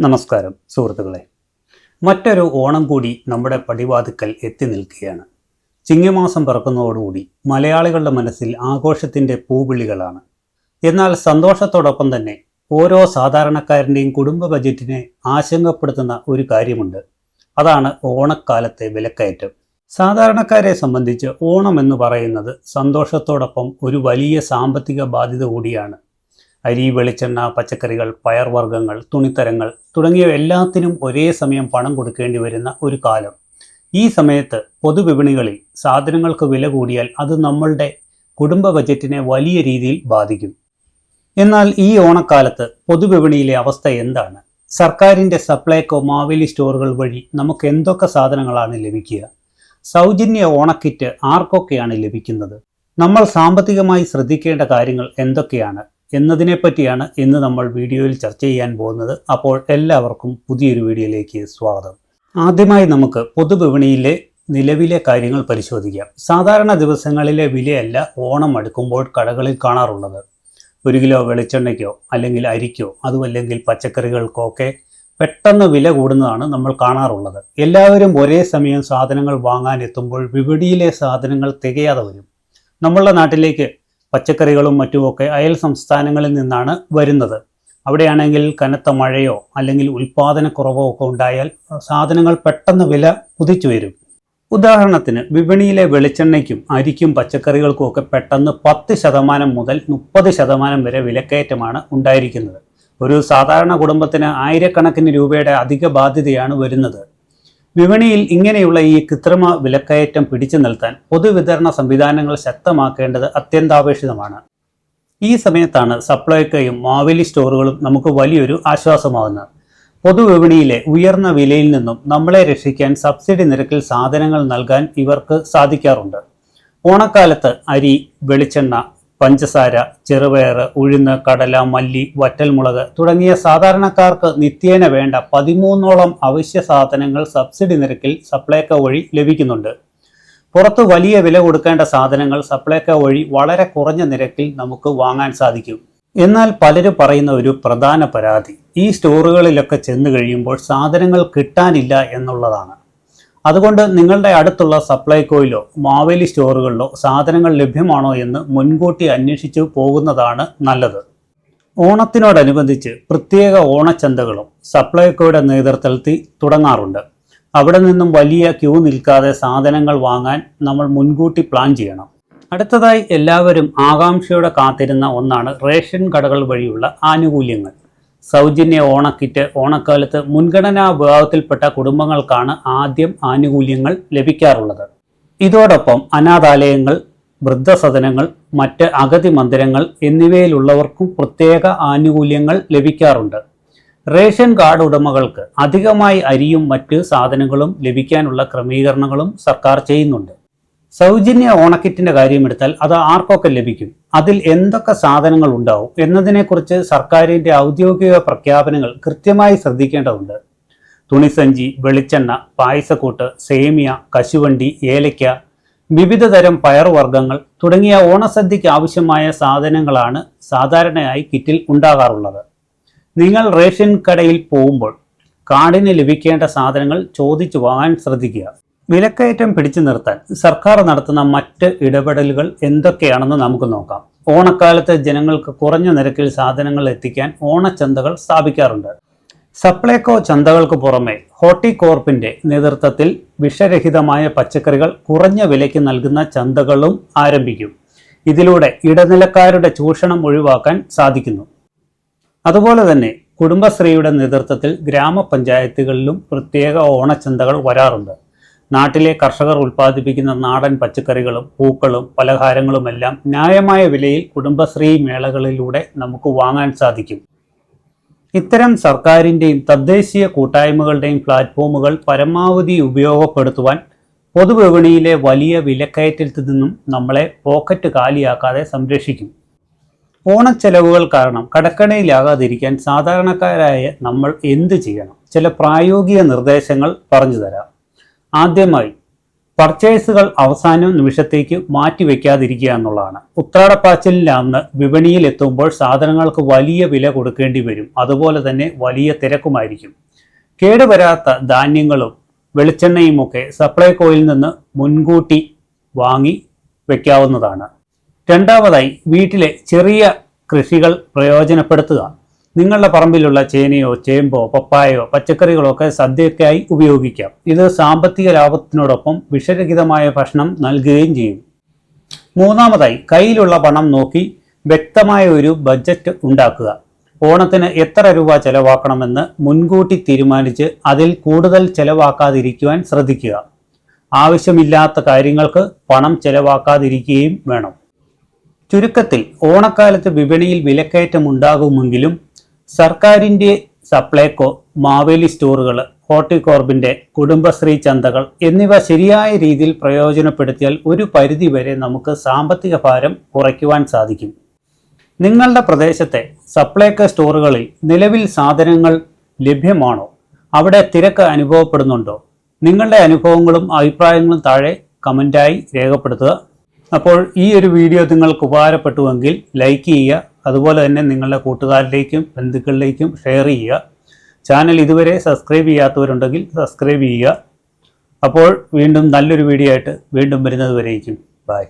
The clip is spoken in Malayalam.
നമസ്കാരം സുഹൃത്തുക്കളെ, മറ്റൊരു ഓണം കൂടി നമ്മുടെ പടിവാതിക്കൽ എത്തി നിൽക്കുകയാണ്. ചിങ്ങമാസം പിറക്കുന്നതോടുകൂടി മലയാളികളുടെ മനസ്സിൽ ആഘോഷത്തിൻ്റെ പൂവിളികളാണ്. എന്നാൽ സന്തോഷത്തോടൊപ്പം തന്നെ ഓരോ സാധാരണക്കാരൻ്റെയും കുടുംബ ബജറ്റിനെ ആശങ്കപ്പെടുത്തുന്ന ഒരു കാര്യമുണ്ട്. അതാണ് ഓണക്കാലത്തെ വിലക്കയറ്റം. സാധാരണക്കാരെ സംബന്ധിച്ച് ഓണം എന്ന് പറയുന്നത് സന്തോഷത്തോടൊപ്പം ഒരു വലിയ സാമ്പത്തിക ബാധ്യത കൂടിയാണ്. അരി, വെളിച്ചെണ്ണ, പച്ചക്കറികൾ, പയർവർഗ്ഗങ്ങൾ, തുണിത്തരങ്ങൾ തുടങ്ങിയ എല്ലാത്തിനും ഒരേ സമയം പണം കൊടുക്കേണ്ടി വരുന്ന ഒരു കാലം. ഈ സമയത്ത് പൊതുവിപണികളിൽ സാധനങ്ങൾക്ക് വില കൂടിയാൽ അത് നമ്മളുടെ കുടുംബ ബജറ്റിനെ വലിയ രീതിയിൽ ബാധിക്കും. എന്നാൽ ഈ ഓണക്കാലത്ത് പൊതുവിപണിയിലെ അവസ്ഥ എന്താണ്? സർക്കാരിൻ്റെ സപ്ലൈകോ, മാവേലി സ്റ്റോറുകൾ വഴി നമുക്ക് എന്തൊക്കെ സാധനങ്ങളാണ് ലഭിക്കുക? സൗജന്യ ഓണക്കിറ്റ് ആർക്കൊക്കെയാണ് ലഭിക്കുന്നത്? നമ്മൾ സാമ്പത്തികമായി ശ്രദ്ധിക്കേണ്ട കാര്യങ്ങൾ എന്തൊക്കെയാണ് എന്നതിനെപ്പറ്റിയാണ് ഇന്ന് നമ്മൾ വീഡിയോയിൽ ചർച്ച ചെയ്യാൻ പോകുന്നത്. അപ്പോൾ എല്ലാവർക്കും പുതിയൊരു വീഡിയോയിലേക്ക് സ്വാഗതം. ആദ്യമായി നമുക്ക് പൊതുവിപണിയിലെ നിലവിലെ കാര്യങ്ങൾ പരിശോധിക്കാം. സാധാരണ ദിവസങ്ങളിലെ വിലയല്ല ഓണം അടുക്കുമ്പോൾ കടകളിൽ കാണാറുള്ളത്. 1 കിലോ വെളിച്ചെണ്ണയ്ക്കോ അല്ലെങ്കിൽ അരിക്കോ അതുമല്ലെങ്കിൽ പച്ചക്കറികൾക്കോ ഒക്കെ പെട്ടെന്ന് വില കൂടുന്നതാണ് നമ്മൾ കാണാറുള്ളത്. എല്ലാവരും ഒരേ സമയം സാധനങ്ങൾ വാങ്ങാൻ എത്തുമ്പോൾ വിപണിയിലെ സാധനങ്ങൾ തികയാതെ വരും. നമ്മളുടെ നാട്ടിലേക്ക് പച്ചക്കറികളും മറ്റുമൊക്കെ അയൽ സംസ്ഥാനങ്ങളിൽ നിന്നാണ് വരുന്നത്. അവിടെയാണെങ്കിൽ കനത്ത മഴയോ അല്ലെങ്കിൽ ഉൽപ്പാദനക്കുറവോ ഒക്കെ ഉണ്ടായാൽ സാധനങ്ങൾ പെട്ടെന്ന് വില കുതിച്ചു വരും. ഉദാഹരണത്തിന് വിപണിയിലെ വെളിച്ചെണ്ണയ്ക്കും അരിക്കും പച്ചക്കറികൾക്കും ഒക്കെ പെട്ടെന്ന് 10% മുതൽ 30% വരെ വിലക്കയറ്റമാണ് ഉണ്ടായിരിക്കുന്നത്. ഒരു സാധാരണ കുടുംബത്തിന് ആയിരക്കണക്കിന് രൂപയുടെ അധിക ബാധ്യതയാണ് വരുന്നത്. വിപണിയിൽ ഇങ്ങനെയുള്ള ഈ കൃത്രിമ വിലക്കയറ്റം പിടിച്ചു നിർത്താൻ പൊതുവിതരണ സംവിധാനങ്ങൾ ശക്തമാക്കേണ്ടത് അത്യന്താപേക്ഷിതമാണ്. ഈ സമയത്താണ് സപ്ലൈകോയും മാവേലി സ്റ്റോറുകളും നമുക്ക് വലിയൊരു ആശ്വാസമാകുന്നത്. പൊതുവിപണിയിലെ ഉയർന്ന വിലയിൽ നിന്നും നമ്മളെ രക്ഷിക്കാൻ സബ്സിഡി നിരക്കിൽ സാധനങ്ങൾ നൽകാൻ ഇവർക്ക് സാധിക്കാറുണ്ട്. ഓണക്കാലത്ത് അരി, വെളിച്ചെണ്ണ, പഞ്ചസാര, ചെറുപയർ, ഉഴുന്ന്, കടല, മല്ലി, വറ്റൽമുളക് തുടങ്ങിയ സാധാരണക്കാർക്ക് നിത്യേന വേണ്ട 13ഓളം അവശ്യ സാധനങ്ങൾ സബ്സിഡി നിരക്കിൽ സപ്ലൈകോ വഴി ലഭിക്കുന്നുണ്ട്. പുറത്ത് വലിയ വില കൊടുക്കേണ്ട സാധനങ്ങൾ സപ്ലൈകോ വഴി വളരെ കുറഞ്ഞ നിരക്കിൽ നമുക്ക് വാങ്ങാൻ സാധിക്കും. എന്നാൽ പലരും പറയുന്ന ഒരു പ്രധാന പരാതി ഈ സ്റ്റോറുകളിലൊക്കെ ചെന്ന് കഴിയുമ്പോൾ സാധനങ്ങൾ കിട്ടാനില്ല എന്നുള്ളതാണ്. അതുകൊണ്ട് നിങ്ങളുടെ അടുത്തുള്ള സപ്ലൈകോയിലോ മാവേലി സ്റ്റോറുകളിലോ സാധനങ്ങൾ ലഭ്യമാണോ എന്ന് മുൻകൂട്ടി അന്വേഷിച്ചു പോകുന്നതാണ് നല്ലത്. ഓണത്തിനോടനുബന്ധിച്ച് പ്രത്യേക ഓണച്ചന്തകളും സപ്ലൈകോയുടെ നേതൃത്വത്തിൽ തുടങ്ങാറുണ്ട്. അവിടെ നിന്നും വലിയ ക്യൂ നിൽക്കാതെ സാധനങ്ങൾ വാങ്ങാൻ നമ്മൾ മുൻകൂട്ടി പ്ലാൻ ചെയ്യണം. അടുത്തതായി എല്ലാവരും ആകാംക്ഷയോടെ കാത്തിരുന്ന ഒന്നാണ് റേഷൻ കടകൾ വഴിയുള്ള ആനുകൂല്യങ്ങൾ. സൗജന്യ ഓണക്കിറ്റ് ഓണക്കാലത്ത് മുൻഗണനാ വിഭാഗത്തിൽപ്പെട്ട കുടുംബങ്ങൾക്കാണ് ആദ്യം ആനുകൂല്യങ്ങൾ ലഭിക്കാറുള്ളത്. ഇതോടൊപ്പം അനാഥാലയങ്ങൾ, വൃദ്ധസദനങ്ങൾ, മറ്റ് അഗതി മന്ദിരങ്ങൾ എന്നിവയിലുള്ളവർക്കും പ്രത്യേക ആനുകൂല്യങ്ങൾ ലഭിക്കാറുണ്ട്. റേഷൻ കാർഡ് ഉടമകൾക്ക് അധികമായി അരിയും മറ്റ് സാധനങ്ങളും ലഭിക്കാനുള്ള ക്രമീകരണങ്ങളും സർക്കാർ ചെയ്യുന്നുണ്ട്. സൗജന്യ ഓണക്കിറ്റിൻ്റെ കാര്യമെടുത്താൽ അത് ആർക്കൊക്കെ ലഭിക്കും, അതിൽ എന്തൊക്കെ സാധനങ്ങൾ ഉണ്ടാവും എന്നതിനെക്കുറിച്ച് സർക്കാരിൻ്റെ ഔദ്യോഗിക പ്രഖ്യാപനങ്ങൾ കൃത്യമായി ശ്രദ്ധിക്കേണ്ടതുണ്ട്. തുണിസഞ്ചി, വെളിച്ചെണ്ണ, പായസക്കൂട്ട്, സേമിയ, കശുവണ്ടി, ഏലയ്ക്ക, വിവിധ തരം പയർവർഗ്ഗങ്ങൾ തുടങ്ങിയ ഓണസദ്യയ്ക്ക് ആവശ്യമായ സാധനങ്ങളാണ് സാധാരണയായി കിറ്റിൽ ഉണ്ടാകാറുള്ളത്. നിങ്ങൾ റേഷൻ കടയിൽ പോകുമ്പോൾ കാർഡിന് ലഭിക്കേണ്ട സാധനങ്ങൾ ചോദിച്ചു വാങ്ങാൻ ശ്രദ്ധിക്കുക. വിലക്കയറ്റം പിടിച്ചു നിർത്താൻ സർക്കാർ നടത്തുന്ന മറ്റ് ഇടപെടലുകൾ എന്തൊക്കെയാണെന്ന് നമുക്ക് നോക്കാം. ഓണക്കാലത്ത് ജനങ്ങൾക്ക് കുറഞ്ഞ നിരക്കിൽ സാധനങ്ങൾ എത്തിക്കാൻ ഓണച്ചന്തകൾ സ്ഥാപിക്കാറുണ്ട്. സപ്ലൈകോ ചന്തകൾക്ക് പുറമെ ഹോർട്ടികോർപ്പിന്റെ നേതൃത്വത്തിൽ വിഷരഹിതമായ പച്ചക്കറികൾ കുറഞ്ഞ വിലയ്ക്ക് നൽകുന്ന ചന്തകളും ആരംഭിക്കും. ഇതിലൂടെ ഇടനിലക്കാരുടെ ചൂഷണം ഒഴിവാക്കാൻ സാധിക്കുന്നു. അതുപോലെ തന്നെ കുടുംബശ്രീയുടെ നേതൃത്വത്തിൽ ഗ്രാമപഞ്ചായത്തുകളിലും പ്രത്യേക ഓണച്ചന്തകൾ വരാറുണ്ട്. നാട്ടിലെ കർഷകർ ഉൽപ്പാദിപ്പിക്കുന്ന നാടൻ പച്ചക്കറികളും പൂക്കളും പലഹാരങ്ങളുമെല്ലാം ന്യായമായ വിലയിൽ കുടുംബശ്രീ മേളകളിലൂടെ നമുക്ക് വാങ്ങാൻ സാധിക്കും. ഇത്തരം സർക്കാരിൻ്റെയും തദ്ദേശീയ കൂട്ടായ്മകളുടെയും പ്ലാറ്റ്ഫോമുകൾ പരമാവധി ഉപയോഗപ്പെടുത്തുവാൻ പൊതുവിപണിയിലെ വലിയ വിലക്കയറ്റത്തിൽ നിന്നും നമ്മളെ പോക്കറ്റ് കാലിയാക്കാതെ സംരക്ഷിക്കും. ഓണച്ചെലവുകൾ കാരണം കടക്കണിയിലാകാതിരിക്കാൻ സാധാരണക്കാരായ നമ്മൾ എന്ത് ചെയ്യണം? ചില പ്രായോഗിക നിർദ്ദേശങ്ങൾ പറഞ്ഞു തരാം. ആദ്യമായി പർച്ചേസുകൾ അവസാന നിമിഷത്തേക്ക് മാറ്റിവെക്കാതിരിക്കുക എന്നുള്ളതാണ്. ഉത്രാടപ്പാച്ചിലിന് വിപണിയിൽ എത്തുമ്പോൾ സാധനങ്ങൾക്ക് വലിയ വില കൊടുക്കേണ്ടി വരും. അതുപോലെ തന്നെ വലിയ തിരക്കുമായിരിക്കും. കേടുവരാത്ത ധാന്യങ്ങളും വെളിച്ചെണ്ണയുമൊക്കെ സപ്ലൈകോയിൽ നിന്ന് മുൻകൂട്ടി വാങ്ങി വയ്ക്കാവുന്നതാണ്. രണ്ടാമതായി, വീട്ടിലെ ചെറിയ കൃഷികൾ പ്രയോജനപ്പെടുത്തുക. നിങ്ങളുടെ പറമ്പിലുള്ള ചേനയോ ചേമ്പോ പപ്പായയോ പച്ചക്കറികളോ ഒക്കെ സദ്യക്കായി ഉപയോഗിക്കാം. ഇത് സാമ്പത്തിക ലാഭത്തിനോടൊപ്പം വിഷരഹിതമായ ഭക്ഷണം നൽകുകയും ചെയ്യും. മൂന്നാമതായി, കയ്യിലുള്ള പണം നോക്കി വ്യക്തമായ ഒരു ബഡ്ജറ്റ് ഉണ്ടാക്കുക. ഓണത്തിന് എത്ര രൂപ ചെലവാക്കണമെന്ന് മുൻകൂട്ടി തീരുമാനിച്ച് അതിൽ കൂടുതൽ ചെലവാക്കാതിരിക്കുവാൻ ശ്രദ്ധിക്കുക. ആവശ്യമില്ലാത്ത കാര്യങ്ങൾക്ക് പണം ചെലവാക്കാതിരിക്കുകയും വേണം. ചുരുക്കത്തിൽ, ഓണക്കാലത്ത് വിപണിയിൽ വിലക്കയറ്റം ഉണ്ടാകുമെങ്കിലും സർക്കാരിൻ്റെ സപ്ലൈകോ, മാവേലി സ്റ്റോറുകൾ, ഹോർട്ടികോർപ്പിൻ്റെ കുടുംബശ്രീ ചന്തകൾ എന്നിവ ശരിയായ രീതിയിൽ പ്രയോജനപ്പെടുത്തിയാൽ ഒരു പരിധിവരെ നമുക്ക് സാമ്പത്തിക ഭാരം കുറയ്ക്കുവാൻ സാധിക്കും. നിങ്ങളുടെ പ്രദേശത്തെ സപ്ലൈകോ സ്റ്റോറുകളിൽ നിലവിൽ സാധനങ്ങൾ ലഭ്യമാണോ? അവിടെ തിരക്ക് അനുഭവപ്പെടുന്നുണ്ടോ? നിങ്ങളുടെ അനുഭവങ്ങളും അഭിപ്രായങ്ങളും താഴെ കമൻ്റായി രേഖപ്പെടുത്തുക. അപ്പോൾ ഈ ഒരു വീഡിയോ നിങ്ങൾക്ക് ഉപകാരപ്പെട്ടുവെങ്കിൽ ലൈക്ക് ചെയ്യുക. അതുപോലെ തന്നെ നിങ്ങളുടെ കൂട്ടുകാരിലേക്കും ബന്ധുക്കളിലേക്കും ഷെയർ ചെയ്യുക. ചാനൽ ഇതുവരെ സബ്സ്ക്രൈബ് ചെയ്യാത്തവരുണ്ടെങ്കിൽ സബ്സ്ക്രൈബ് ചെയ്യുക. അപ്പോൾ വീണ്ടും നല്ലൊരു വീഡിയോ ആയിട്ട് വീണ്ടും വരുന്നത് വരേക്കും. ബൈ.